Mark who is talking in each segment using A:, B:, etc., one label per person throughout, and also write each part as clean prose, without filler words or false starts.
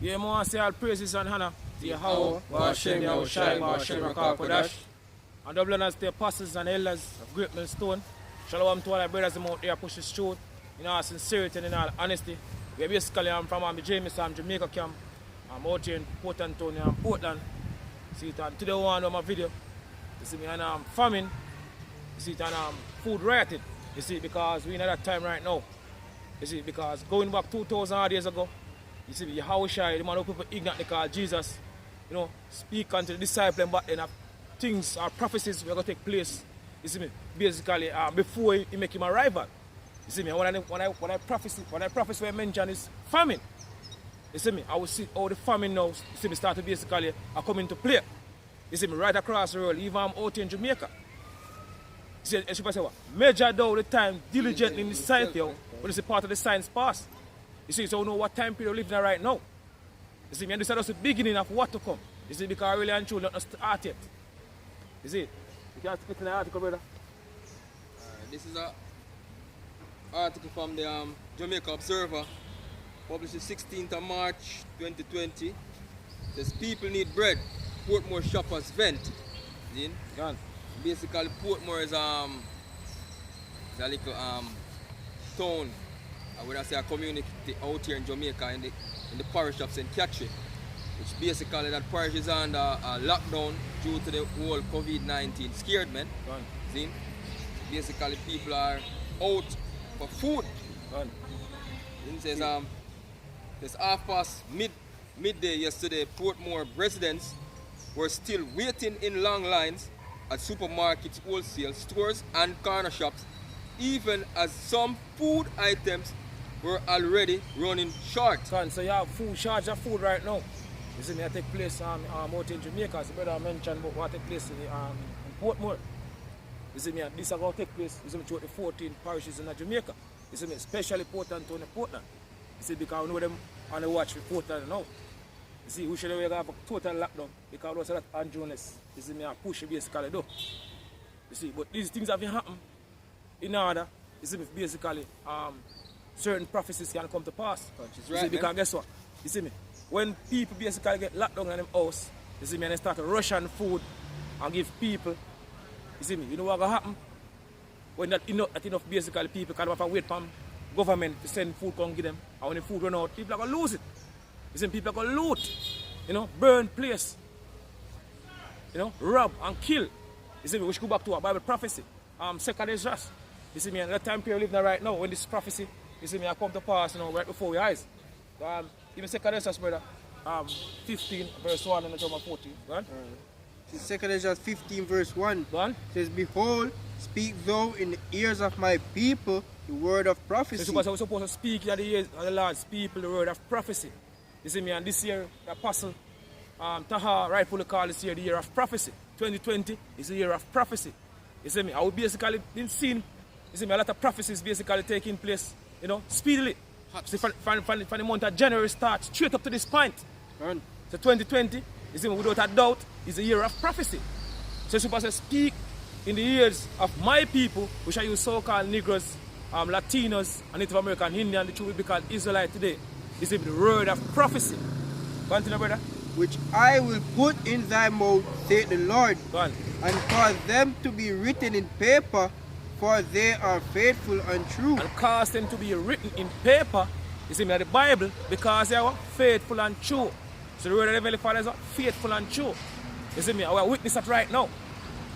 A: Yeah, I say all praises and honor to Yahweh, Hashem, Yahushai, Hashem, Rakah, Kodash, and double honors to the apostles and elders of Great Millstone. Shalom to all our brothers out there push the truth in all sincerity and in all honesty. We basically I'm from Jamaica, Jamaica camp. I'm out here in Port Antonio and Portland. See it and today one of my video. You see me and I'm famine. You see it and food rioted. You see because we're in that time right now. You see because going back 2,000 odd years ago. You see, Yahushai, the man who people ignorantly call Jesus, you know, speak unto the disciples, but then things or prophecies were going to take place. You see me, basically before he make him a rival. You see me, when I prophecy mention is famine. You see me, I will see all the famine now. You see me start to basically come into play. You see me right across the world, even I'm out here in Jamaica. You see, say what? Measure down the time diligently in the science, yo, when it's a part of the science past. You see, so we know what time period we live in right now. You see, and this is just the beginning of what to come. You see, because really and truly not start yet. You see, you can spit in the article, brother.
B: This is an article from the Jamaica Observer, published the 16th of March 2020. It says, people need bread, Portmore shoppers vent. See? Basically, Portmore is a little town. I would say a community out here in Jamaica in the parish of St. Catherine, which basically that parish is under lockdown due to the whole COVID-19 scared man. See? Basically people are out for food. It says it's half past midday yesterday, Portmore residents were still waiting in long lines at supermarkets, wholesale stores and corner shops, even as some food items were already running short.
A: So you have food shortage of food right now. You see me, I take place out in Jamaica, as the brother mentioned about what take place in Portmore. You see me, this is going to take place, you see me, throughout the 14 parishes in Jamaica. You see me, especially Port Antonio, Portland. You see, because we know them on the watch for Portland now. You see, we should have a total lockdown because was that unjournalists. You see me, I push it basically though. You see, but these things have happened in order, you see me, basically, certain prophecies can come to pass. You see, because guess what? You see me, when people basically get locked down in them house, you see me, and they start to ration food and give people, you see me, you know what will happen? When not enough basically people can have to wait for government to send food come give them, and when the food run out, people are going to lose it. You see, people are going to loot, you know, burn place, you know, rob and kill. You see me, we should go back to our Bible prophecy. Second is just, you see me, and the time period we live in right now, when this prophecy, you see me, I come to pass, you know, right before your eyes. Even second Ezra, brother, 15 verse 1 and the 14. Go on.
C: Second Ezra 15 verse 1
A: Go on.
C: Says, behold, speak thou in the ears of my people the word of prophecy.
A: So we're supposed to speak in the ears of the Lord's people the word of prophecy. You see me, and this year, the apostle Taha rightfully called this year the year of prophecy. 2020 is the year of prophecy. You see me, I would basically been seen, you see me, a lot of prophecies basically taking place, you know, speedily. See, from the month of January start straight up to this point. So 2020, you see me, without a doubt, is the year of prophecy. So supposed to speak in the ears of my people, which are you so-called Negroes, Latinos, and Native American, Indian, the true will be called Israelite today. You see me, the word of prophecy. Continue, brother.
C: Which I will put in thy mouth, saith the Lord,
A: Go on.
C: and cause them to be written in paper, for they are faithful and true.
A: And cause them to be written in paper, you see me, the Bible, because they are faithful and true. So the word of the Heavenly Father is faithful and true. You see me, I will witness that right now.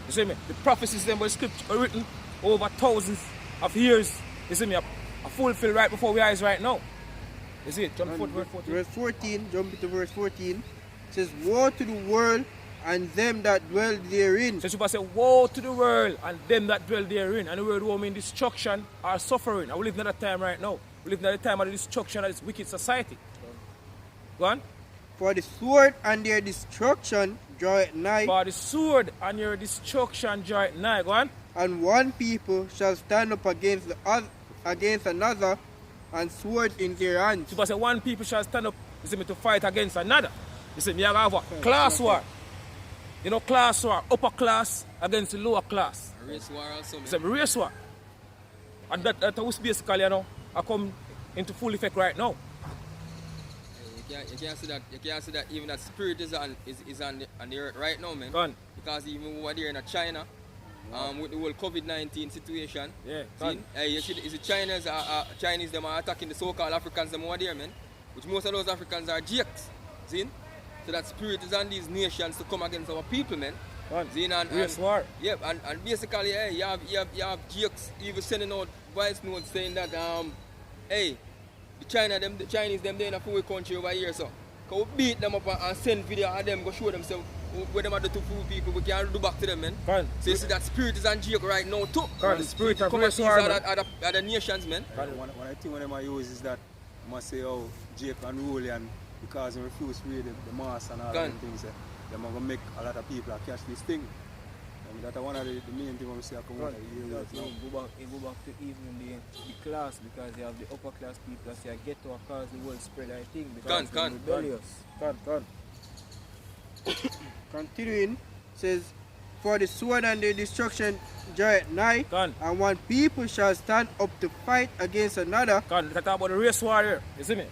A: You see me, the prophecies them were scripture are written over thousands of years. You see me, are fulfilled right before our eyes right now. You see it, jump forward, verse 14.
C: Verse 14, jump into verse 14. It says, woe to the world and them that dwell therein.
A: So you say, woe to the world and them that dwell therein. And the word woe means destruction or suffering. And we live in that time right now. We live in the time of the destruction of this wicked society. Go on.
C: For the sword and their destruction draweth nigh.
A: For the sword and your destruction draweth nigh. Go on.
C: And one people shall stand up against another, and sword in their hands.
A: So you say, one people shall stand up, you see me, to fight against another. You see me, you have a class war. You know, class war, upper class against the lower class.
B: A race war also.
A: It's a race war. And that was basically, you know, I come into full effect right now.
B: You can't see that. You can't see that even that spirit is on the earth right now, man.
A: Gone.
B: Because even over there in China, with the whole COVID-19 situation,
A: Yeah,
B: see, you see, is the Chinese them are attacking the so-called Africans them over there, man. Which most of those Africans are jakes, see? So that spirit is on these nations to come against our people, man. See,
A: Race war.
B: Yeah, and basically, hey, you have jakes even sending out voice notes saying that hey, the Chinese them they in a foreign country over here, so can we beat them up and send video of them, go show themselves where them are the two fool people, we can't do back to them, man. So you see that spirit is on jake right now too.
A: The spirit of
B: come
A: race
B: at
A: war,
B: these other nations, man.
D: One I think what them I use is that I must say how Jake unruly and because they refuse to read the mass and all them things, they're going to make a lot of people catch this thing. And that's one of the main things we see come out of the year.
E: Go back to even the class because you have the upper class people that say get to a cause the world spread I think because they're rebellious.
C: Continuing, says, for the sword and the destruction draweth nigh, and one people shall stand up to fight against another.
A: Let's talk about the race war here, you see me?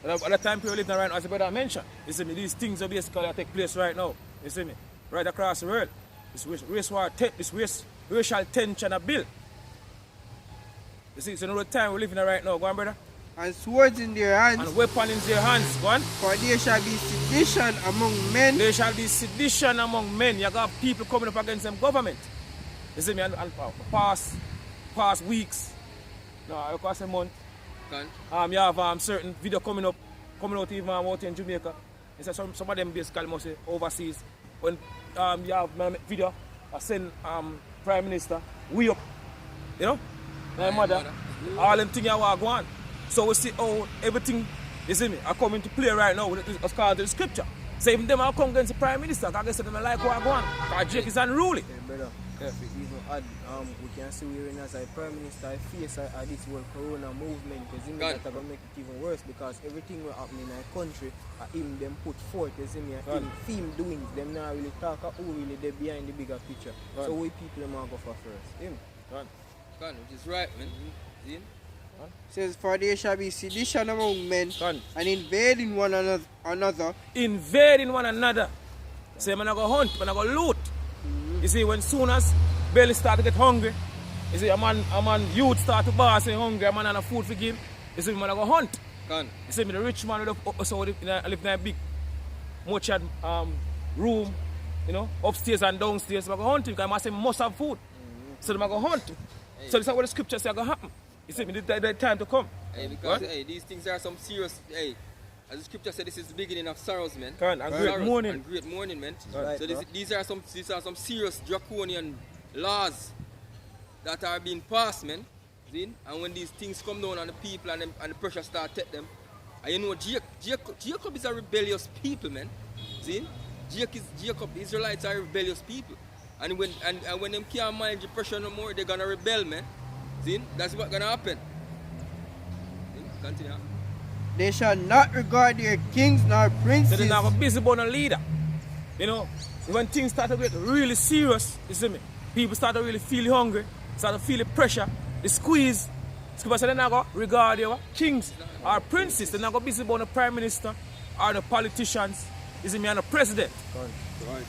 A: At the time period living around, as the brother mentioned, you see me, these things are basically take place right now, you see me? Right across the world. This race war, this racial tension a build. You see, it's another time we're living in right now, go on brother?
C: And swords in their hands.
A: And weapons in their hands, go on.
C: For there shall be sedition among men.
A: There shall be sedition among men. You got people coming up against them government. You see me, and past weeks, no, across a month, you have certain video coming out even out in Jamaica. It's some of them basically must say overseas. When you have video, I send Prime Minister, we up, you know, my mother, all them things are going on. So we see how everything, you see me, are coming to play right now with it's called the scripture. So even them are coming against the Prime Minister, because I guess them like what going on. Because Jake is unruly.
E: Hey, brother, if we even add, we can see we're in as a Prime Minister face this whole Corona movement, because him that are going to make it even worse, because everything will happen in our country, him them put forth, you see me, him theme doings, them not really talk who really they behind the bigger picture. So we people them are go for first. Him.
B: Which is right, man. See?
C: Says, for there shall be sedition among men, and invading one another.
A: Invading one another. Say, man, I go hunt, man, I go loot. You see, when soon as belly start to get hungry, you see, a man youth start to bar, say hungry, a man and a food for give, you see, man, I go hunt. You see, me, the rich man live in a big, much room, you know, upstairs and downstairs, so I go hunting, because I say must have food. So I go hunt. So this is what the scripture says going to happen. You see, the time to come.
B: Hey, because these things are some serious. Hey, as the scripture said, this is the beginning of sorrows, man.
A: And great mourning.
B: And great mourning, man. So these are some serious draconian laws that are being passed, man. See? And when these things come down on the people and the pressure start to take them, and you know, Jacob is a rebellious people, man. See? Jacob, the Israelites are rebellious people. And when them can't manage the pressure no more, they're gonna rebel, man. See? That's what's gonna happen. See? Continue.
C: They shall not regard their kings nor princes.
A: So they're not busy about a leader. You know, when things start to get really serious, you see me, people start to really feel hungry, start to feel the pressure, the squeeze. Scripture said they're not going to regard their kings or princes. They're not going to be busy about the prime minister or the politicians, you see me, and the president.
C: Right.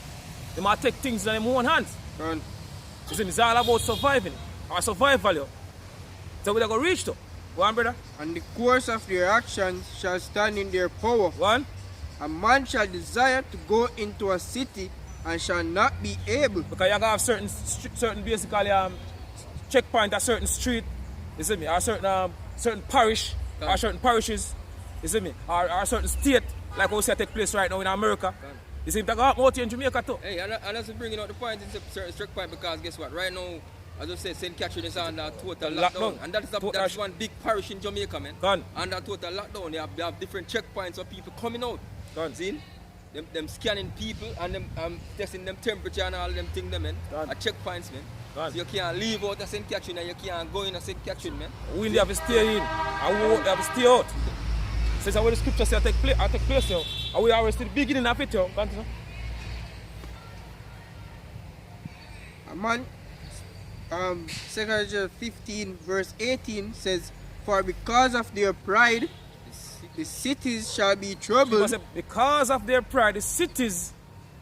A: They might take things in their own hands. You see me, it's all about surviving or survival. Yo. So we're going to reach to. Go on, brother.
C: And the course of their actions shall stand in their power.
A: One.
C: A man shall desire to go into a city and shall not be able.
A: Because you have certain basically checkpoint at certain street, you see me, or certain parish, or certain parishes, you see me, or a certain state, like what we see take place right now in America. You see, that go happen out here in Jamaica too.
B: Hey, and that's bringing out the point in certain checkpoint because guess what? Right now, as I said, St. Catherine is under total lockdown. And that's one big parish in Jamaica, man. Under total lockdown, they have different checkpoints of people coming out. See? Them scanning people and them testing them temperature and all them things, man. At checkpoints, man. So you can't leave out of St. Catherine and you can't go in a St. Catherine, man.
A: We have to stay in and we won't have to stay out. So that's what the scripture says take place now. And we are still the beginning of it, yo. Continue.
C: A man, 2 15 verse 18 says, for because of their pride the cities shall be troubled.
A: Because of their pride, the cities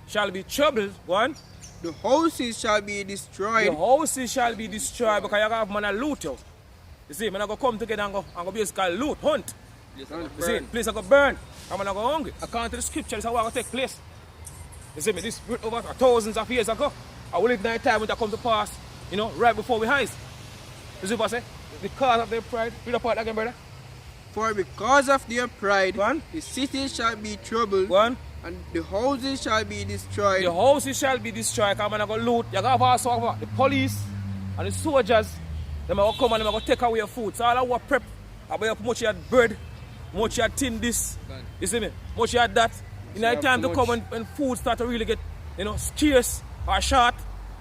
A: shall be troubled. One.
C: The houses shall be destroyed.
A: The houses shall be destroyed because you have man a loot out. You see, man I go come together and go basically loot, hunt. You see, place I go burn. I'm gonna go hungry. According to the scripture, this is how I go take place. You see me, this over thousands of years ago. I will live in a time when that come to pass, you know, right before we eyes. You see what I say? Because of their pride. Read the part again, brother.
C: For because of their pride, the cities shall be troubled, and the houses shall be destroyed.
A: The houses shall be destroyed. Because I'm going to loot. You have also the police and the soldiers. They will come and they will take away your food. So all I want prep. I buy up much you had bread, much you had tin this. You see me? Much you had that. In the time to come when food start to really get, you know, scarce or short,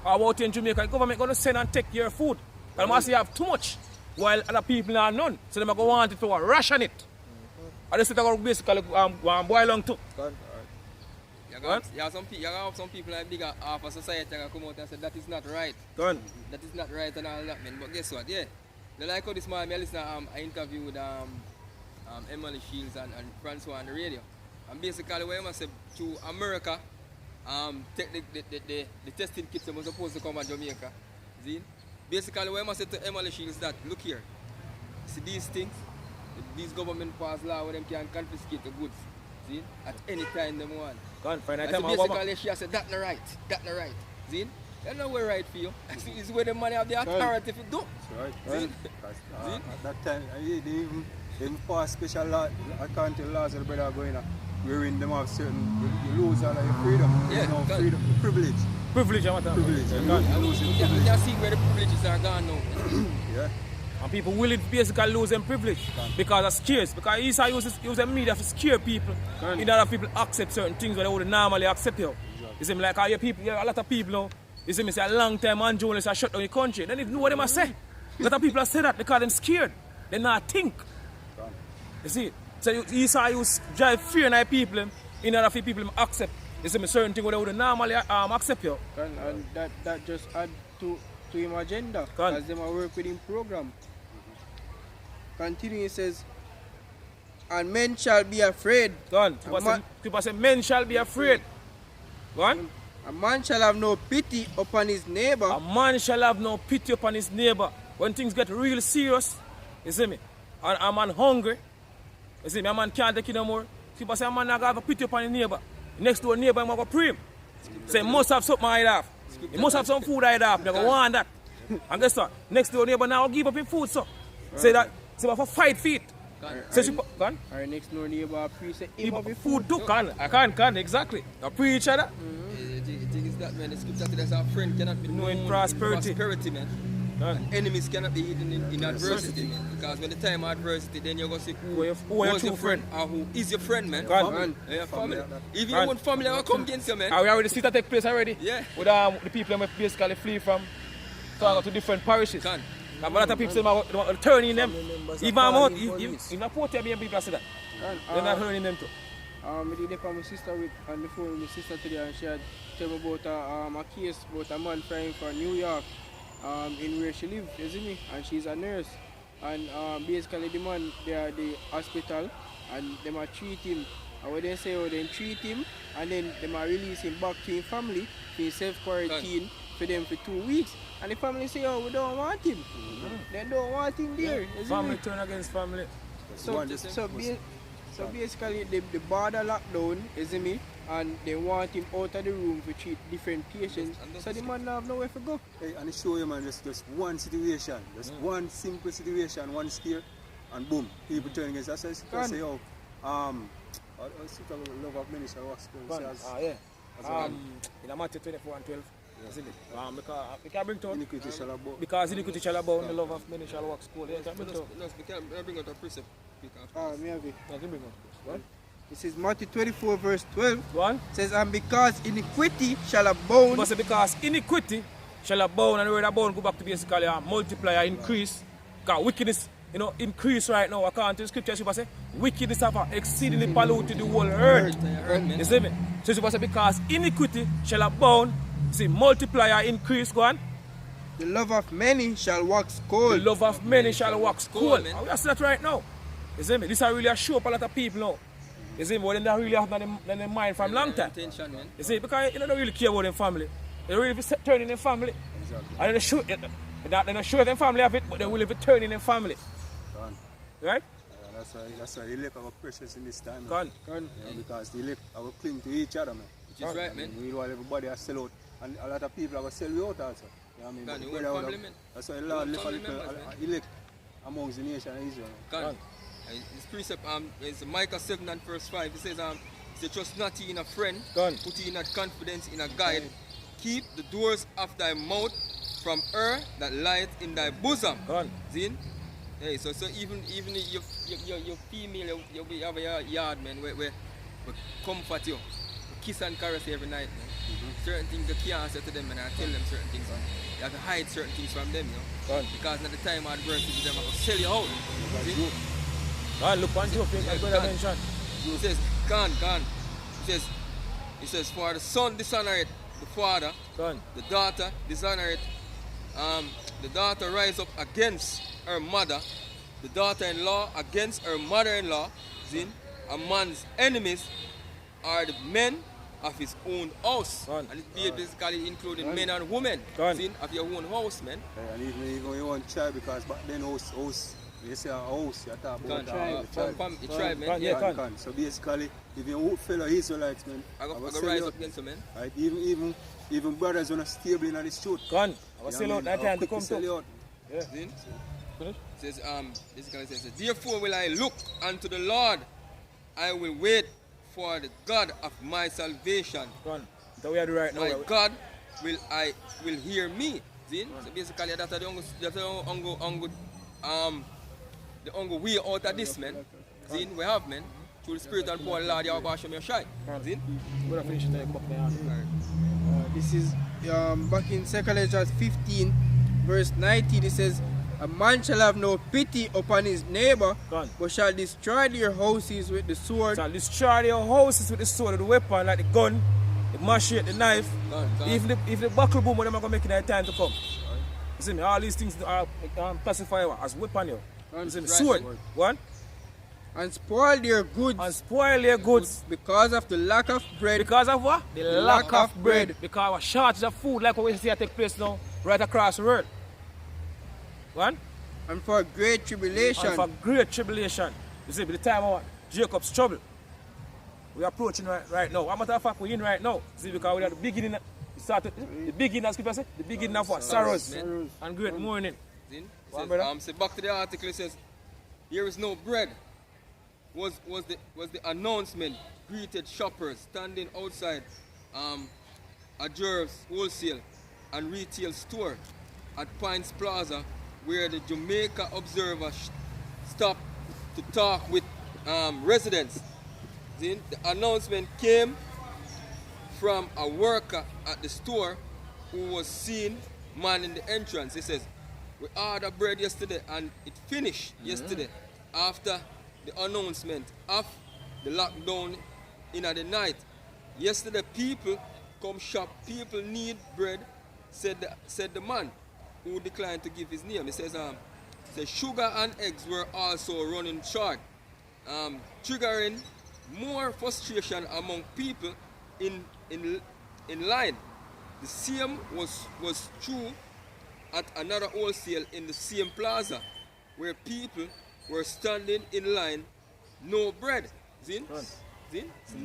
A: or out in Jamaica, the government going to send and take your food. And must you have too much, while other people are none. So they go want it to ration it. And this is basically boil on too.
B: You have some people like bigger half of society that come out and say that is not right. That is not right and all that, man. But guess what? Yeah. They like how this man, I listen to an interview with Emily Shields and Francois on the radio. And basically what I say to America, take the testing kits that was supposed to come to Jamaica. See? Basically what I say to Emily Shields that, look here, see these things, these government pass law where them can confiscate the goods. See? At any time they want.
A: So
B: basically she said that not right. See? That's not where right for you. It's where the money have the authority to do.
D: That's right. See? At that time, they even pass special law, according to the laws of the brother going on, wherein them have certain, you lose all of your freedom.
B: Yeah,
D: no freedom, privilege.
A: Privilege, I'm talking
B: about. You can see where the privileges are gone now.
D: Yeah.
A: And people will basically lose them privilege because of scares. Because he uses the media to scare people. In order for people accept certain things that they would normally accept you. You see me, like all your people, a lot of people now, you see me say a long time and journalists are shut down the country. Then they know what they must say. A lot of people say that because they're scared. They not think. You see? So you drive fear in people in order for people to accept. You see me, certain things that they would normally accept you.
C: And that just add to him agenda as them are work with him program. Continue, it says, and men shall be afraid.
A: People say men shall be afraid. Go on.
C: A man shall have no pity upon his neighbor.
A: A man shall have no pity upon his neighbor. When things get real serious, you see me, and a man hungry, you see me, a man can't take it no more. People say a man not have a pity upon his neighbor. Next door neighbor, I'm going to pray him. Say, he must have something I'd have. He must have some food I'd have. They go want that. And guess what? Next door neighbor now give up his food, so. Say that, say for fight feet. Say she gone.
C: Our next door neighbor preach say
A: give up his food too. I can't, exactly. They pray each other.
B: The thing is that, man, the scripture says our friend cannot be known in prosperity, man. And enemies cannot be hidden in adversity, man. Because when the time of adversity, then you're going to see who is your friend or who is your friend, man. Family. If your own family will come against you, man.
A: We already see that take place already.
B: Yeah.
A: With the people that basically flee from to different parishes. A lot of people want to turn in them. Even out, in a port, people say that. They're not turning them too.
C: I did it for my sister on the phone with my sister today, and she had told me about a case about a man flying from New York in where she lives, you see me, and she's a nurse. And basically the man, they are the hospital and they might treat him. And when they say they treat him and then they might release him back to his family for self-quarantine for them for 2 weeks. And the family say, oh, we don't want him. They don't want him there.
A: Family turn against family.
C: So basically the border lockdown, you see me, and they want him out of the room to treat different patients. So the man have nowhere to go.
D: Hey, and it show you, man, just one situation, just one simple situation, one scare, and boom, people turn against us. So say, oh, love of many shall walk school.
A: In Matthew 24 and 12. Isn't it? Because we can bring to
D: iniquity shall abound.
A: Because iniquity shall abound, the love of many shall walk school.
B: We can bring out a precept.
C: Me have it.
A: Bring out.
C: This is Matthew 24 verse 12.
A: It
C: says, and because iniquity shall abound.
A: Because iniquity shall abound, and the word abound go back to basically multiply, increase. Because wickedness, increase right now. According to the scriptures, you say, wickedness have exceedingly polluted the whole earth. You see me? So you say, because iniquity shall abound, see, multiplier increase, go on.
C: The love of many shall wax cold.
A: The love of many shall wax cold. We see that right now. You see me? This is really a show up a lot of people now. You see me? But they don't really have in their mind from long time.
B: Intention, man.
A: You see, because you don't really care about their family. They really turn in their family.
D: Exactly.
A: And they show it. They don't show their family of it, but they will be turning in family.
D: Gone.
A: Right?
D: That's why the elect are precious in this time.
A: Gone.
D: Because the elect are cling to each other, man.
B: Which is right, man.
D: We want everybody to sell out. And a lot of people are going to sell you out also. You know what I mean?
B: Gone, you want family, man.
D: That's why a lot of elect amongst the nation of Israel.
B: Gone. His precept is Micah 7 and verse 5. It says, say, trust not in a friend, put in a confidence in a guide. Keep the doors of thy mouth from her that lieth in thy bosom. See? Hey, so even your female, you have a yard, man, where comfort you, kiss and caress you every night, man. Certain things you can't say to them, and I tell them certain things. You have to hide certain things from them, you know. Because at the time of adversity, them are going to sell you out. See?
A: Look on your face, like brother mentioned.
B: He says, gone. He says, for the son dishonoreth the father, the daughter dishonoreth, the daughter rise up against her mother, the daughter-in-law against her mother-in-law. A man's enemies are the men of his own house. And it basically including men and women of your own house, man.
D: And even you want child, because back then house, you say a house, you talk about
B: the tribe, man.
A: Yeah.
D: So basically, if you fellow Israelites, man,
B: I go rise up against them, man.
D: Right? Even brothers when are stable in the truth.
A: I was sell out that time to come to.
B: Yeah. It says, basically it says, therefore will I look unto the Lord, I will wait for the God of my salvation.
A: So we are right now.
B: My God will hear me. See? So basically that's the only way out of this, man. See? We have, man. Through the Spirit and power of the Lord, you are going to show me a shine. See?
A: We're going to finish it.
C: This is back in 2 Corinthians 15, verse 19. It says, a man shall have no pity upon his neighbor, but shall destroy their houses with the sword.
A: Shall destroy their houses with the sword, the weapon, like the gun, the machete, the knife. If the buckle boom, they're not going to make it in time to come. You see me? All these things are classified as weapon. You see me? Sword. One.
C: And spoil their goods.
A: And spoil their goods.
C: Because of the lack of bread.
A: Because of what? The lack of bread. Because of a shortage of food, like what we see take place now, right across the world. One.
C: And for great tribulation.
A: And for great tribulation. You see, by the time of Jacob's trouble, we are approaching right now. As a matter of fact, we're in right now. See, because we are the beginning. We started the beginning, as people say, the beginning of what? Sorrows and great mourning.
B: Say back to the article, it says, here is no bread. Was the announcement greeted shoppers standing outside a Jerv's wholesale and retail store at Pines Plaza, where the Jamaica Observer stopped to talk with residents. The announcement came from a worker at the store who was seen manning the entrance. He says, we ordered bread yesterday and it finished yesterday after the announcement of the lockdown in the night. Yesterday people come shop, people need bread, said the man who declined to give his name. He says, sugar and eggs were also running short, triggering more frustration among people in line. The same was true at another wholesale in the same plaza, where people were standing in line, no bread. See?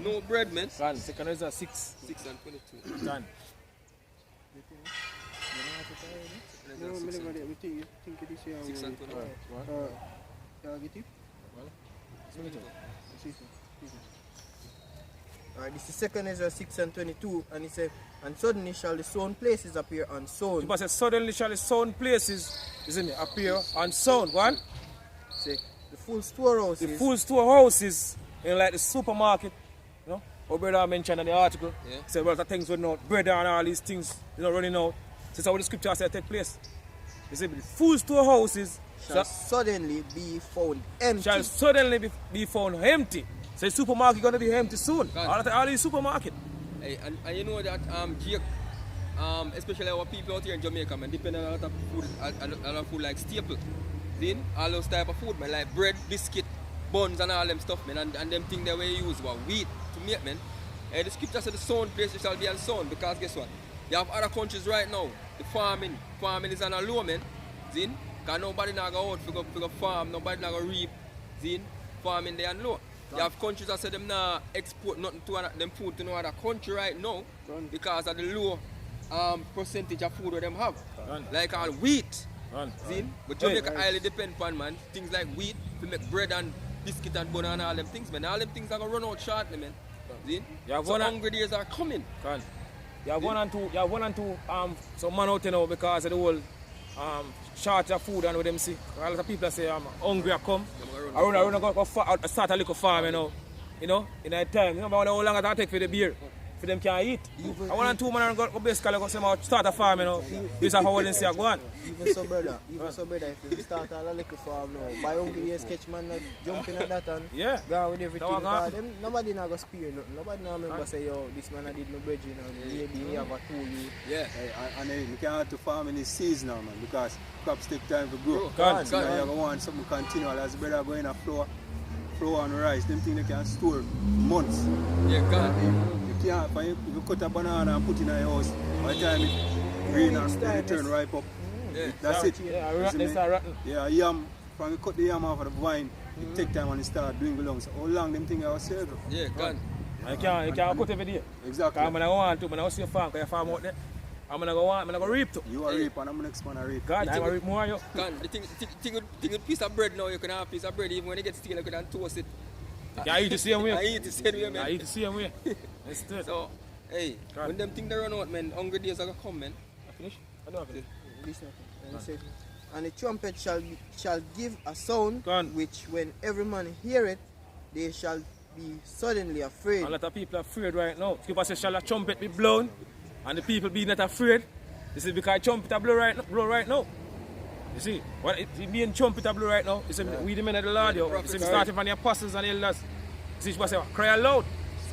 B: No bread, man.
A: Second is 6
B: and 22.
A: Done.
C: No, I think it is here.
B: 6 and 22.
C: Get it?
E: This is 2 Ezra 6 and 22, and it says, and suddenly shall the sown places appear unsown.
A: But suddenly shall the sown places, isn't it, appear unsown. One.
E: Say, the full storehouses.
A: The full storehouses in like the supermarket, you know, what brother mentioned in the article.
B: Yeah.
A: Said a lot of things running out, bread and all these things, you know, running out. Since how the scripture said take place. You see, the full storehouses
E: shall suddenly be found empty.
A: Shall suddenly be found empty. So the supermarket going to be empty soon. All these supermarket.
B: Hey, and you know that Jake, especially our people out here in Jamaica, man, depend on a lot of food, a lot of food like staple. Then all those type of food, man, like bread, biscuit, buns and all them stuff, man, and them thing they were use were wheat to make, man. The scripture said the sound place shall be unsound, because guess what? You have other countries right now, the farming is on a low, man. Zin? Because nobody now go out for go farm, nobody now go reap. Zin? Farming they on low. You have countries that say them now export nothing to them food to no other country right now because of the low percentage of food that them have. Like all wheat. Zin? But Jamaica highly depend upon, man, things like wheat to make bread and biscuit and butter and all them things, man. All them things are going to run out shortly, man. Zin? So hungry days are coming.
A: You have one and two some man out there now because of the whole shortage of food and what them see. A lot of people say hungry are come. I run go start a little farm, you know, in that time. You know about how long it take for the beer. For them can eat. I want to 2 man go basically go say start a farm, you know. This is how they say go on.
E: Even so brother, if you start a little farm now, by hungry days catch man jump in at that and go with everything. Them, nobody not go spare nothing. Nobody not remember say yo this man I did no bread, you know, maybe he have a 2 years.
B: Yeah.
D: And you can't have to farm in this season now, man, because crops take time to grow.
A: So
D: you want something continual as brother going a flour and rice, them things they can store months.
B: Yeah, God.
D: You can't, if you cut a banana and put it in your house, by the time it green and it turn ripe up, that's it.
A: It's rotten.
D: Yeah, yam, from you cut the yam off of the vine, it take time and it start doing belong. So how long them things are saved?
B: Yeah, God.
A: You can't cut every day.
D: Exactly.
A: Because I want to, I see a farm, because you farm out there. I'm going to go reap too.
D: You are reap and I'm the next man I reap.
A: God, I'm going to reap more.
B: God, the thing with piece of bread now, you can have a piece of bread, even when it gets stale, you can toast it.
A: You can eat the same way.
B: I eat the same way, man.
A: I eat the same way.
B: So, hey, when them things run out, man, hungry days are going to come, man.
A: I finish? I don't finish.
E: Listen. And the trumpet shall give a sound, which when every man hear it, they shall be suddenly afraid.
A: A lot of people are afraid right now. People say, shall a trumpet be blown? And the people be not afraid. This is because trumpet are blow right now. You see, what it being trumpet are blow right now. You see, we the men of the Lord, yo. You see, starting from the apostles and elders. You see, what say, cry aloud,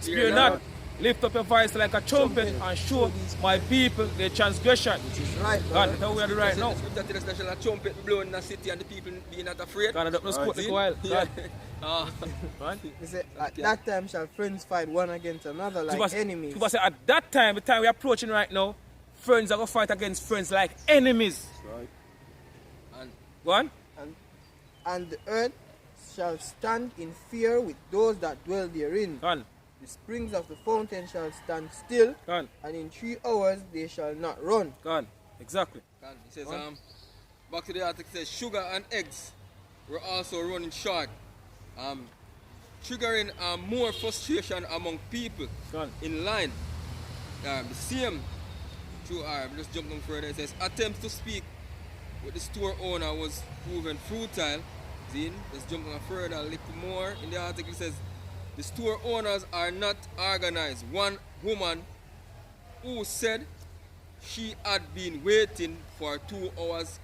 A: spear not. Lift up your voice like a trumpet and show my people their transgression.
E: Which is right,
A: God, that's how we are doing right now.
B: The scripture tells us that a trumpet blowing in the city and the people being not afraid.
A: God, I don't know squat like a while.
E: He said, at that time shall friends fight one against another like enemies.
A: People say, at that time, the time we're approaching right now, friends are going to fight against friends like enemies.
D: Right.
B: And
A: go on.
E: And the earth shall stand in fear with those that dwell therein.
A: Go on.
E: The springs of the fountain shall stand still,
A: Gone.
E: and in 3 hours they shall not run.
A: Gone. Exactly.
B: Gone. He says, back to the article, it says, sugar and eggs were also running short, triggering more frustration among people in line. The same, just jump down further, it says, attempts to speak with the store owner was proven futile. Then, let's jump down further a little more. In the article, it says, the store owners are not organized. One woman who said she had been waiting for 2 hours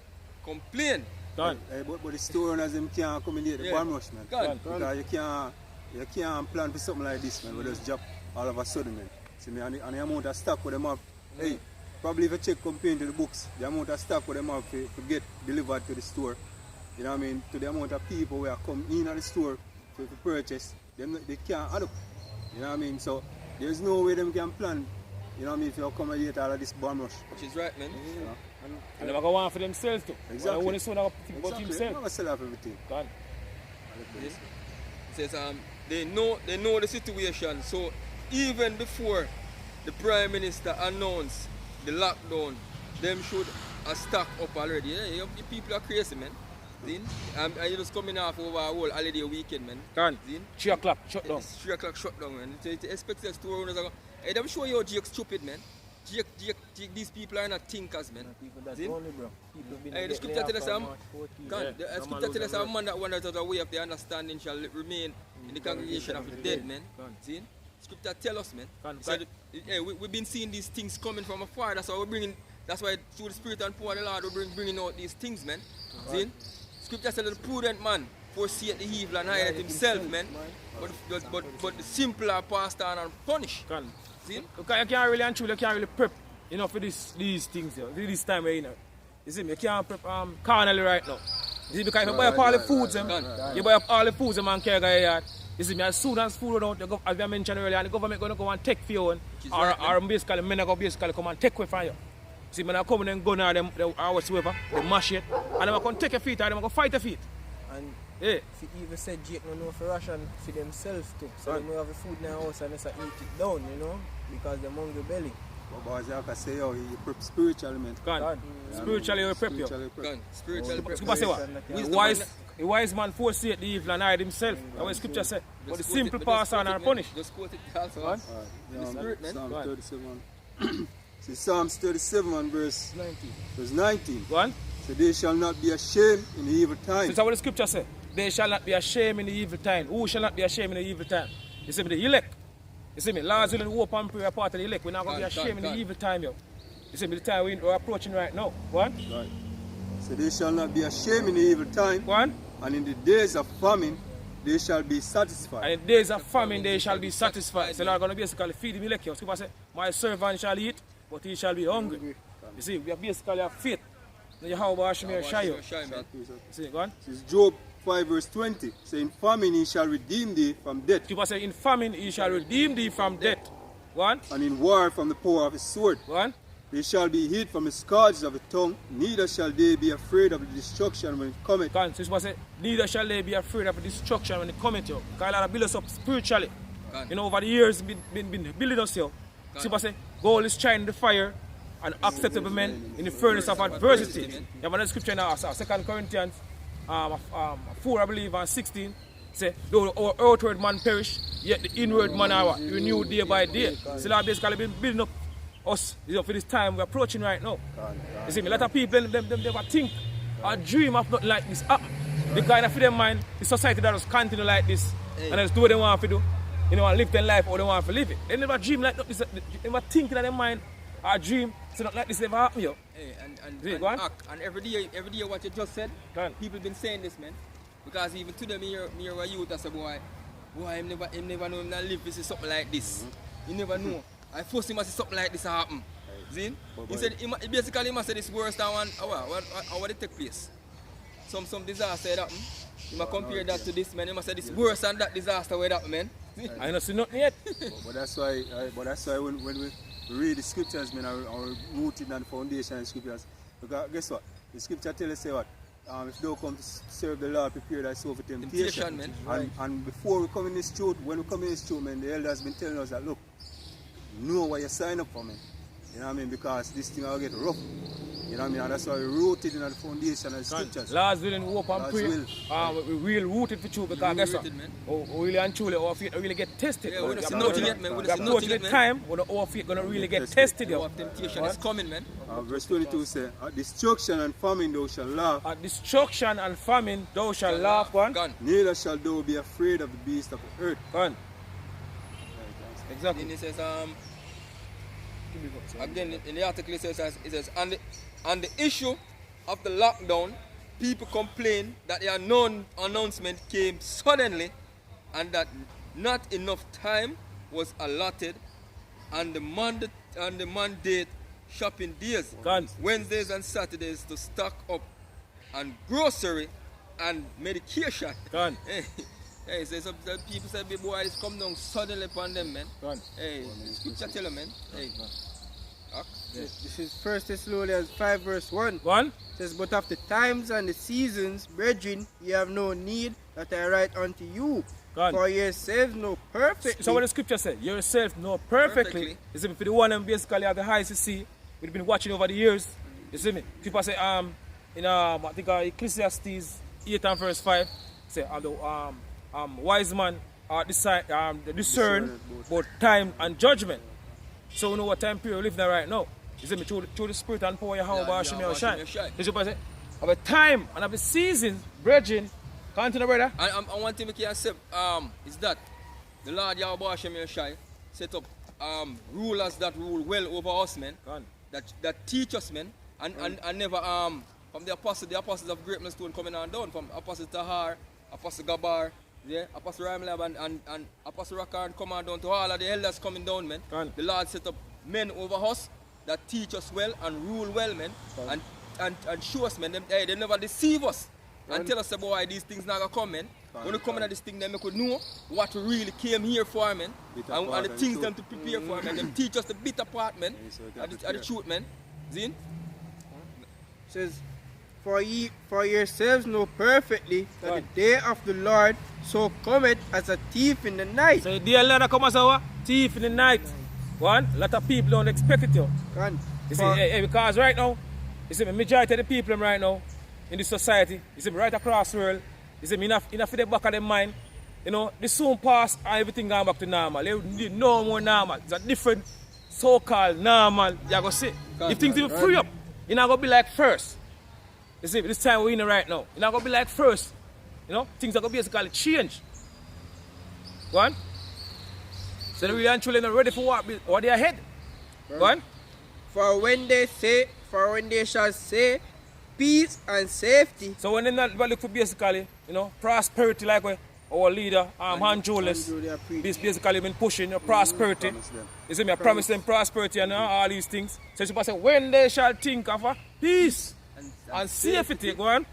B: complained.
D: But the store owners them can't accommodate the bomb rush, man. Because you can't plan for something like this, man. We just drop all of a sudden, man. See me, and the amount of stock with them have, hey, probably if you check comparing to the books, the amount of stock with them have to get delivered to the store. You know what I mean? To the amount of people who are coming in at the store to purchase. They can't add up, you know what I mean? So there's no way them can plan, you know what I mean, if you accommodate all of this bomb rush.
B: Which is right, man.
A: And they're going for themselves too.
D: Exactly.
A: When it's about themselves.
D: They're going to sell off everything.
A: God.
B: It says they know the situation, so even before the Prime Minister announced the lockdown, them should have stocked up already. Yeah, people are crazy, man. And you just coming off over a whole holiday weekend, man.
A: Can 3 o'clock shut down.
B: 3 o'clock shut down, man. It expects the store owners. Hey, them show you Jake stupid, man. Jake, these people are not thinkers, man. Hey, the scripture tells us a man that wanders out of the way of the understanding shall remain in the congregation of the dead, man. See? Scripture tell us, man. So we've been seeing these things coming from afar. That's why we're bringing. That's why through the Spirit and power of the Lord we're bringing out these things, man. See? Scripture said that the prudent man foreseeth the evil and hideth himself, man. But the simple are passed on and punished. See?
A: You can't really and truly, you can't really prep, you know, for these things, this time, you know. You see me, you can't prep carnally right now. You see, because if you buy up all the foods,
B: Right.
A: you buy up all the foods, the man can't go here. You see, me as soon as food run out, you go, as I mentioned earlier, and the government going to go and take for you, or basically, men are going to basically come and take away from you. See, men are coming and going them or whatsoever, they mash it, and they're going to take your feet, and they're going to fight your feet.
E: And
A: Yeah.
E: if you even said Jake no know for ration for themselves too. So they know have the food in their house and they say eat it down, you know, because they're hungry belly.
D: But as I say, you prep spiritually, man.
A: God. Spiritually, you prep you.
B: Spiritually prep.
A: Scuba say what? The wise man forsake the evil and hide himself. That's what the scripture says. But the simple pass on and punish.
B: Just quote it also.
A: What?
B: The spirit, man.
D: Psalm 37. See, Psalms 37 and verse 19.
A: Go on.
D: So they shall not be ashamed in the evil time.
A: That's what the scripture says. They shall not be ashamed in the evil time. Who shall not be ashamed in the evil time? You see me, the elect. You see me, Lord's willing hope and prayer part of the elect. We're not going to be ashamed in the evil time, yo. You see me, the time we're approaching right now. Go on.
D: Right. So they shall not be ashamed in the evil time.
A: Go on.
D: And in the days of famine, they shall be satisfied.
A: And in the days of famine, they shall be satisfied. So Lord going to basically feed the elect, yo. Scripture say, my servant shall eat, but he shall be hungry. You see, we have basically have faith. How about Shemir Shayo? See, go on.
D: This is Job 5 verse 20. Say, in famine he shall redeem thee from death.
A: Scripture say, in famine he shall redeem thee from death. Go on.
D: And in war from the power of his sword.
A: Go on.
D: They shall be hid from the scourges of the tongue, neither shall they be afraid of the destruction when it cometh.
A: Go on. So Scripture say, neither shall they be afraid of the destruction when it cometh, yo. Because Allah build us up spiritually. You know, over the years, been building us, yo. Scripture say, gold is trying the fire, and acceptable men in the furnace of adversity. You have another scripture now, 2 Corinthians 4, I believe, and 16. Say, though our outward man perish, yet the inward man are renewed day by day. So that basically been building up us, you know, for this time we're approaching right now. You see me, a lot of people, them never think or dream of nothing like this. The kind of them mind, the society that just continue like this, and just do what they want to do, you know, and live their life or they want to live it. They never dream like this, they never think in their mind or dream. So not like this never happen, yo.
B: Hey, and every day what you just said, people been saying this, man. Because even today, me hear a youth that say, boy, him never know him not live to see something like this. You never know. I force him to see something like this happen. See? He said, basically, he must say this worse than one, how it take place. Some disaster that happen. He must compare that to this, man. He must say this worse than that disaster where that happen, man.
A: I don't see nothing yet.
D: but that's why when we read the scriptures, man, are rooted on the foundation of the scriptures. Because guess what? The scripture tells us, say what? If thou come to serve the Lord, prepare thyself for temptation. Man. And before we come in this truth, when we come in this truth, man, the elders been telling us that, look, know what you sign up for, man. You know what I mean? Because this thing will get rough. You know what I mean? And that's why we're rooted in the foundation of the scriptures.
A: Lord's willing, hope and pray. We're real rooted for truth because guess what? Really and truly, our faith really get tested.
B: Yeah, we don't see nothing yet, man.
A: We're approaching the time when our faith going to really get tested.
B: Our temptation is coming, man.
D: Verse 22 says, at destruction and famine thou shalt laugh.
A: At destruction and famine thou shalt laugh.
D: Neither shall thou be afraid of the beast of the earth.
A: Exactly.
B: Then it says, again, in the article it says, on the issue of the lockdown, people complain that the announcement came suddenly and that not enough time was allotted and the mandate shopping days, Wednesdays and Saturdays to stock up on grocery and medication. Hey, so some people say, boy, this come down suddenly upon them, man. Hey, scripture tell them, man. Hey.
C: This is 1 Thessalonians 5 verse 1.
A: It
C: says, but of the times and the seasons, brethren, ye have no need that I write unto you. For yourselves know perfectly. So
A: what the scripture says, yourself know perfectly. You see me, for the one and basically have the highest to see, we've been watching over the years. You see me? People say, in I think Ecclesiastes 8 and verse 5, say, wise man discern both time and judgment. So we know what time period we live in right now. You see me, through the spirit and power of Yahweh shine. You see what I say? Of a time and of a season, brethren, continue, brother.
B: And one thing we can say is that the Lord Yahweh Shai set up rulers that rule well over us, man. That teach us, man. And never from the apostles of Great Millstone coming on down, from Apostle Tahar, Apostle Gabar, yeah, Apostle Ramlab and Apostle Rakar come on down to all of the elders coming down, man. The Lord set up men over us that teach us well and rule well, man. And show us, man, they never deceive us. and tell us about why these things not gonna come, man. When we come in at this thing, then we could know what we really came here for, man. And the things them to prepare for, man. Them teach us the bitter part, man. At the truth, man. Zin?
C: Says, for yourselves know perfectly that the day of the Lord so cometh as a thief in the night.
A: So the day of the Lord come as a thief in the night. One, a lot of people don't expect it, yo. You see, because right now, you see, the majority of the people right now in this society, you see, right across the world, you see, enough for the back of their mind, you know, they soon pass and everything gone back to normal. They need no more normal. It's a different so-called normal. You're going to see. If things even free up, you're not going to be like first. You see, this time we're in right now, you're not going to be like first. You know, things are going to basically change. Go on. So the real children are ready for what they are ahead. Go on.
C: For when they shall say peace and safety.
A: So when they not look for basically, you know, prosperity like our leader, Han Julius, basically been pushing prosperity. You see me, I promise them prosperity and all these things. So you say when they shall think of peace and safety, go on.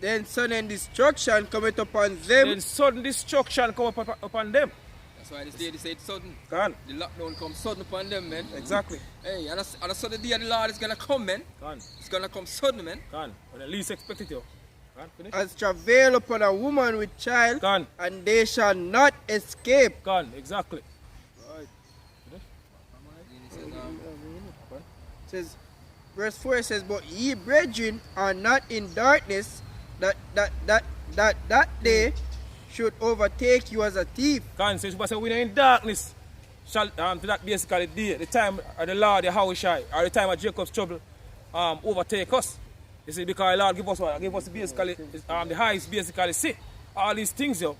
C: Then sudden destruction cometh upon them.
A: Then sudden destruction come upon them.
B: That's why this day they say it's sudden.
A: Gone.
B: The lockdown comes sudden upon them, man.
A: Exactly.
B: Hey, and a sudden day of the Lord is gonna come, man.
A: Gone.
B: It's gonna come sudden, man.
A: Gone. When the least expect it, yo. Gone. Finish.
C: As travail upon a woman with child.
A: Gone.
C: And they shall not escape.
A: Gone. Exactly.
D: Right.
C: Says, verse 4 says, but ye brethren are not in darkness, that day should overtake you as a thief.
A: Gone. So you say we're in darkness. Shall to that basically the time of the Lord, the Hawashai, or the time of Jacob's trouble overtake us. You see, because the Lord give us what? Give us basically the highest basically see. All these things, yo.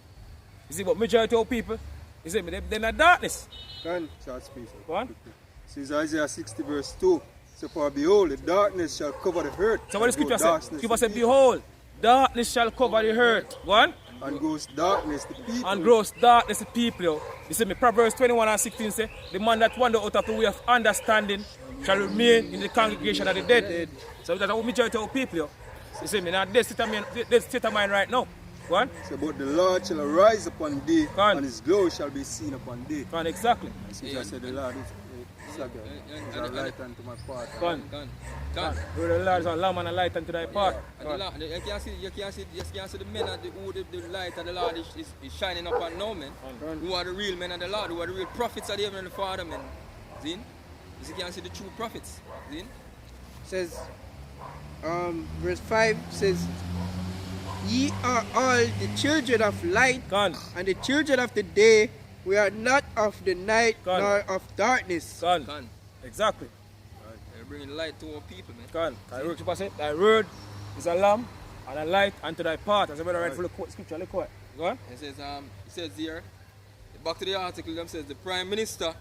A: You see, but majority of people, you see, they're in darkness.
C: Gone.
D: Short space.
A: Go on.
D: Says Isaiah 60 verse 2. So for behold, the darkness shall cover the earth.
A: So what the scripture says? Scripture says, behold, darkness shall cover the earth. One.
D: And gross darkness the people.
A: And gross darkness the people. Yo. You see me, Proverbs 21 and 16 say, the man that wander out of the way of understanding shall remain in the congregation of the dead. So that's the majority of people. Yo. You see me, now this state of mind right now. One.
D: So but the Lord shall arise upon thee,
A: Gone.
D: and his glory shall be seen upon thee.
A: Gone, exactly.
D: As I said, the Lord is a light unto my path.
A: Gone.
B: Gone.
A: The Lord is a lamp and a light unto thy path.
B: And you can see the men of the light of the Lord is shining upon now, man. Who are the real men of the Lord, who are the real prophets of the heaven and the Father, man. Zin? You can see the true prophets. Zin?
C: Says, verse 5 says, ye are all the children of light.
A: Gone.
C: And the children of the day. We are not of the night
A: Gone.
C: nor of darkness.
A: Gone.
B: Gone.
A: Exactly.
B: They're bringing light to our people, man.
A: Gone. Thy word is a lamp and a light unto thy path. As I read for the quote, scripture, look what. Go on.
B: It says here, back to the article, it says the Prime Minister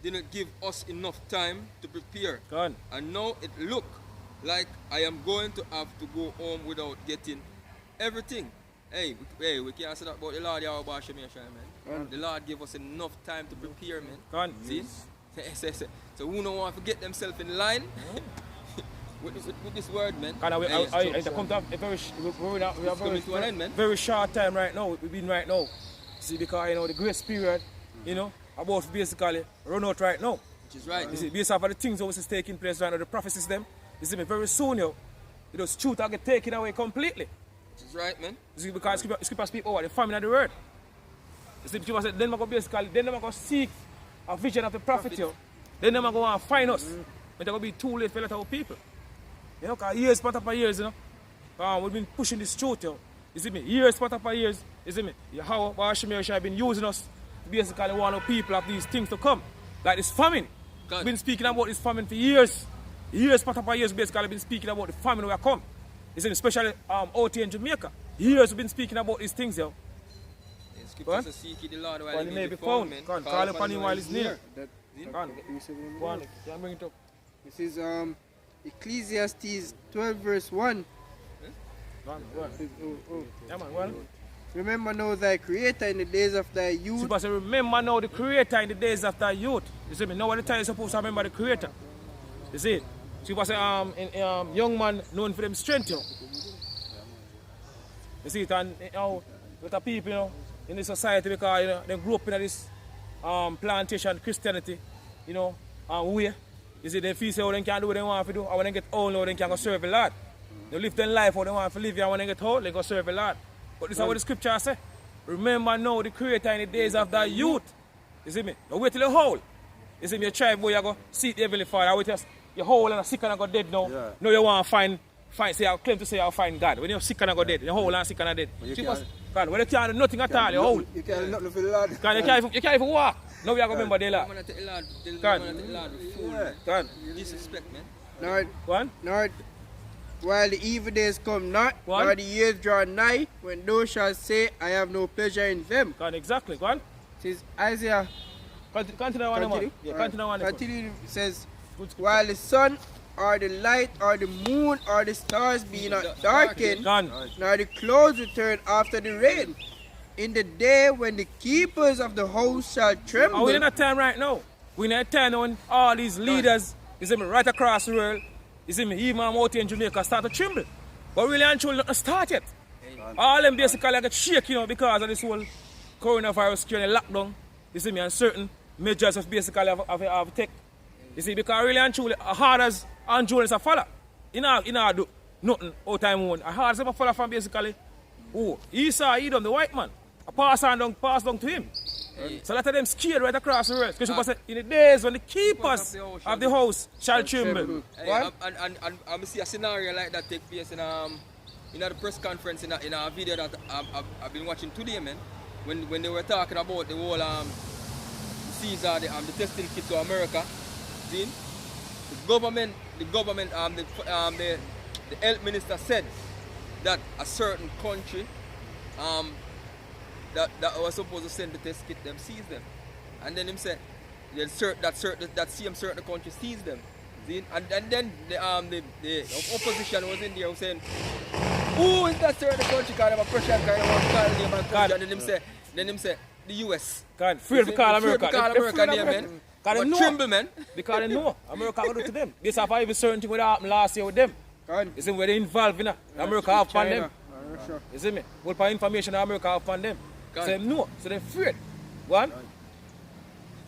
B: didn't give us enough time to prepare.
A: Gone.
B: And now it look like I am going to have to go home without getting everything. Hey, we can't say that about the Lord Yahweh man. The Lord gave us enough time to prepare, man.
A: Gone.
B: See? So who don't want to get themselves in line with this word, man?
A: Can I come to a very short time right now. We've been right now. See, because you know the grace period, you know, about to basically run out right now.
B: Which is right.
A: You see, based off of the things that is taking place right now, the prophecies them, you see me very soon, yo. Those truth will get taken away completely.
B: Which is right, man.
A: You see, because scripture speak over the famine of the word. You see, scripture said, then we're going to seek a vision of the prophet, yo. Then they're going to find us. But it's going to be too late for a lot of people. You know, because years, part of years, you know. We've been pushing this truth, yo. You see me? Years, part of years, you see me? How Hashemir have been using us to basically warn our people of these things to come. Like this famine. We've been speaking about this famine for years. Years, part of years, basically been speaking about the famine will come. You see, especially out here in Jamaica. Years we've been speaking about these things, yo.
B: Scripture says, seek ye the Lord while
A: he may be found, man. Call upon him while he's near. Bring it up.
C: This is Ecclesiastes 12 verse 1. Remember now thy creator in the days of thy youth.
A: Say, remember now the creator in the days of thy youth. You see me? Now what the time you're supposed to remember the creator. You see it? So you say young man known for them strength, yo. You see it, and you know, with the people, you know, in the society, because you know, they grew up in this plantation Christianity, you know, way. You see, they feel say, oh, they can do what they want to do, and when they get old, now they can go serve the Lord. They live their life how they want to live, and when they get old, they go serve the Lord. But this is what the scripture says. Remember now the Creator in the days of thy youth. You see me? You wait till you're old. You see me, you try, boy, you go seek the Heavenly Father. Wait till you're old and sick and go dead now.
D: Yeah.
A: Now you want to find, say, I claim to say I'll find God. When you're sick and go dead, you're old and sick and dead. God, when you can't do nothing at all, you're old.
D: You can't do nothing for the Lord.
A: God, you can't even walk. Now we are going to remember the Lord. God.
B: Disrespect, man.
C: Lord,
A: One?
C: Lord, while the evil days come not,
A: What?
C: nor the years draw nigh, when thou shalt say, I have no pleasure in them.
A: God, exactly. Go on.
C: Says Isaiah.
A: Continue on, man.
C: Continue?
A: Yeah,
C: Alright.
A: continue on.
C: Continue, it says,
A: Good scripture.
C: while the sun or the light or the moon or the stars be not darkened,
A: Gone.
C: nor the clouds return after the rain, in the day when the keepers of the house shall
A: And
C: tremble.
A: we're in a time right now. We're in a time when all these leaders, you see me, right across the world, you see me, even out here in Jamaica, start to tremble. But really and truly not start yet. All them basically get shaky, you know, because of this whole coronavirus current lockdown. You see me, and certain measures of basically have take. You see, because really and truly, as hard as Andrew is a follow, you know do nothing all time on. As hard as ever follow from basically, oh, Esau, he done the white man. I pass down to him. So a lot of them scared right across the world. Because say, in the days when the keepers of the house shall tremble.
B: Hey, and I see a scenario like that take place in the press conference in a video that I've been watching today, man. When they were talking about the whole Caesar, the testing kit to America. See? The government, the health minister said that a certain country that was supposed to send the test kit, them seize them. And then him said that same certain country seize them. See? And then the opposition was in there saying, who is that certain country kind of a pressure kind of a call name and country? And then him say the US.
A: God, fear to call America.
B: Fear to call America name, man.
A: Because they know.
B: Tremble, man.
A: Because they know America will do to them. This have even certain thing that happened last year with them.
C: God.
A: You see where they involved in America have upon them.
C: Russia.
A: You see me? What part information that America have upon them.
B: God.
A: So they know. So they're afraid. One.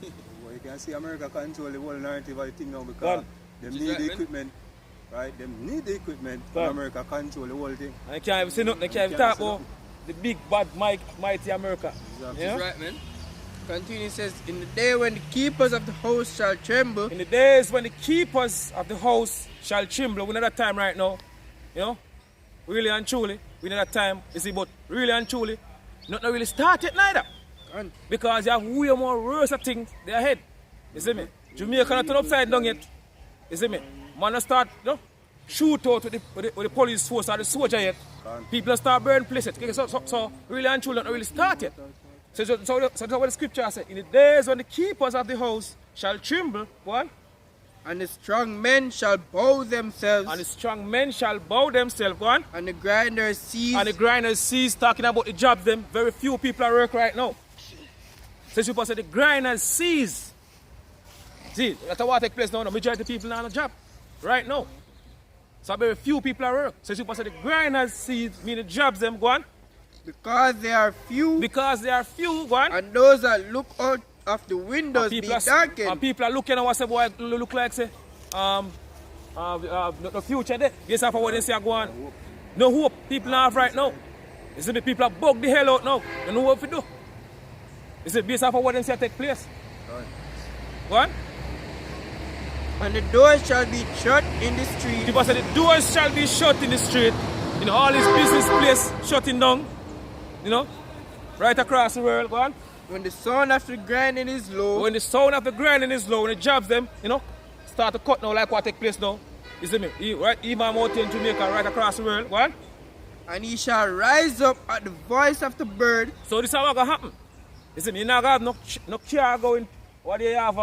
D: Well, you can see America control the whole narrative of the thing now
A: God.
D: because they
B: Which is
D: need
B: right,
D: the
B: man.
D: equipment. Right? They need the equipment
A: God.
D: and America control the whole thing.
A: And they can't even say nothing. They can't even talk about the big bad mighty America.
D: Exactly.
A: You know?
B: That's right, man.
C: Continue, says, in the day when the keepers of the house shall tremble,
A: In the days when the keepers of the house shall tremble, we're in that time right now. You know? Really and truly, we're in that time. You see, but really and truly, nothing really started neither.
C: God.
A: Because you have way more worse things there ahead. You see me? Jamaica not turn upside down yet. You see me? Man start, you know, shoot out with the police force or the soldier yet. People start burning places. So really and truly not really start yet. So what the scripture says, in the days when the keepers of the house shall tremble, one,
C: and the strong men shall bow themselves,
A: and the strong men shall bow themselves, one,
C: and the grinders cease,
A: and the grinders cease, talking about the jobs them. Very few people are work right now. So people say the grinders cease. See, that's what take place now. The majority of people are on a job right now. So very few people are work. So people say the grinders cease, mean the jobs them, go on.
C: because they are few,
A: Because they are few, go on.
C: and those that look out of the windows be darkened.
A: And people are looking at what say boy look like say the future there. Based off of what they say go on. No hope people have right now. You see the people are bug the hell out now. They know what to do. You see based off of what they say take place.
D: Right.
A: Go on.
C: And the doors shall be shut in the street,
A: People say the doors shall be shut in the street. You know, all these business places shutting down. You know, right across the world, go on.
C: when the sound of the grinding is low,
A: When the sound of the grinding is low, when the jobs them, you know, start to cut now like what take place now. You see me? Right, even out here in Jamaica, right across the world, go on.
C: and he shall rise up at the voice of the bird,
A: So this is what gonna happen. You see me? You not gonna have no car going. What do you have?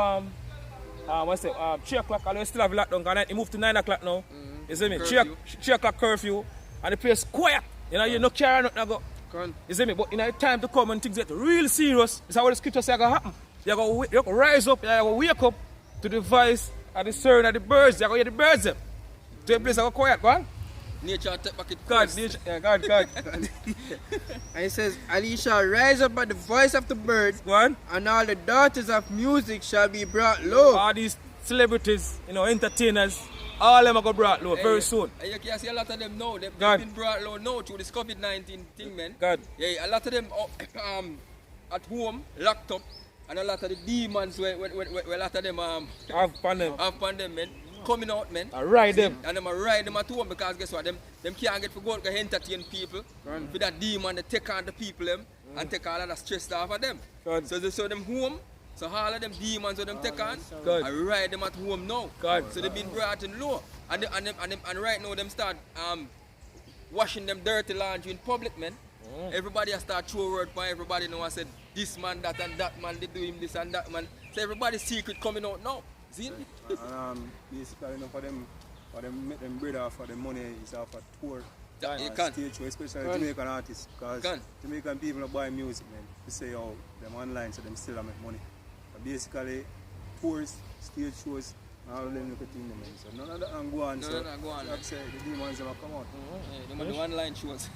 A: What's it? 3 o'clock. I still have lockdown. Because it moved to 9 o'clock now. You see me? 3 o'clock curfew, and the place quiet. You know, you no car, nothing go.
C: Con.
A: You see me? But in a time to come and things get real serious, this is what the scripture say gonna happen. You're gonna rise up, you're gonna wake up to the voice and the sound of the birds. You're gonna hear the birds them. To a place that go quiet, go on.
B: Nature take back its
A: God,
B: course.
A: nature, yeah, God.
C: And it says, and he shall rise up at the voice of the bird,
A: Go on.
C: and all the daughters of music shall be brought low.
A: All these celebrities, entertainers, all of them are going to be brought low very soon.
B: And you can see a lot of them now. They've
A: God.
B: been brought low now through this COVID-19 thing, man.
A: God.
B: Yeah, a lot of them at home, locked up, and a lot of the demons where a lot of them
A: Have fun them.
B: have on them, man. Coming out, man.
A: I ride them.
B: And them ride them at home because guess what? Them can't get to go to entertain people. For that demon, they take on the people them and take all of the stress off of them.
A: God.
B: So they show them home. So all of them demons that them take on,
A: God.
B: I ride them at home now.
A: God.
B: So they've been brought in low. And right now them start washing them dirty laundry in public, man. Everybody has start throw word by everybody now and said this man, that and that man, they do him this and that man. So everybody's secret coming out now. See?
D: Basically, for them make them bread off for the money is off a tour.
B: You can.
D: Stage show, especially Jamaican artists, because Jamaican people don't buy music, man. They say, oh, them online, so them still don't make money. But basically, tours, stage shows, all of them look at things, man. So none of that can go on.
B: None of that go on.
D: Like say, the demons never come out.
B: Yeah, them are the online shows.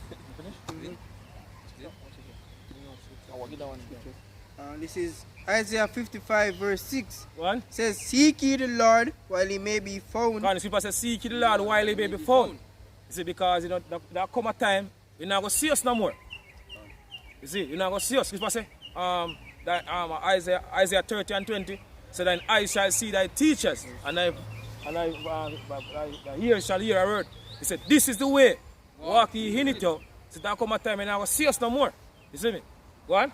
C: This is Isaiah 55 verse 6.
A: One.
C: Says, seek ye the Lord while he may be found.
A: God, people say, seek ye the Lord while he may be found. You see, because there come a time, you're not going to see us no more. You see, you're not going to see us. People say, Isaiah 30 and 20, so then I shall see thy teachers, and thy ears shall hear a word. He said, this is the way, walk ye in it. So there come a time, you're not going to see us no more. You see me? Go on.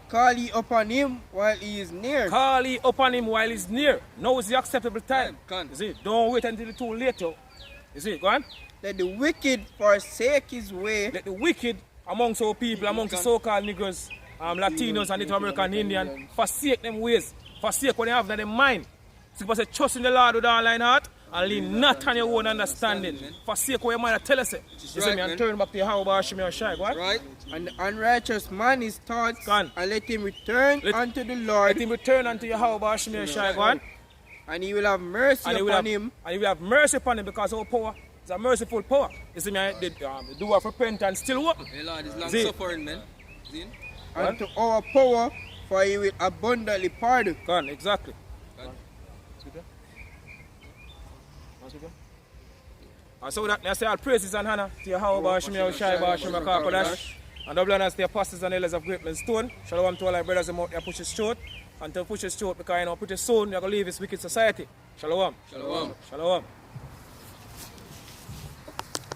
C: Call ye upon him while he is near.
A: Call ye upon him while he's near. Now is the acceptable time.
B: Can.
A: You see, don't wait until it's too late. You see, go on.
C: Let the wicked forsake his way.
A: Let the wicked amongst our people, amongst the so-called Negroes, Latinos and Native American Indian, forsake them ways. Forsake what they have in their mind. So people say, trust in the Lord with all thine heart and lean not on your own understanding. Forsake what your mind tell us. You see me, and turn back to Yahweh Hashem Shai. What?
B: Right?
C: And the unrighteous man his thoughts,
A: Gone.
C: and let him return unto the Lord.
A: Let him return unto Yahweh Hashem Shai. Go on.
C: And he will have mercy upon him.
A: And he will have mercy upon him because our power is a merciful power. You see me, the door of repentance still open.
B: Hey Lord, it's long suffering, man. See?
C: And to our power, for he will abundantly pardon.
A: Gone, exactly. And so that I say all praises and honor to Yahweh Hashem Shai Hashem Kodash. And double honors to the apostles and elders of Great Men Stone. Shalom to all our brothers and out there push his throat. And to push his throat because pretty soon you're going to leave this wicked society. Shalom.
B: Shalom.
A: Shalom.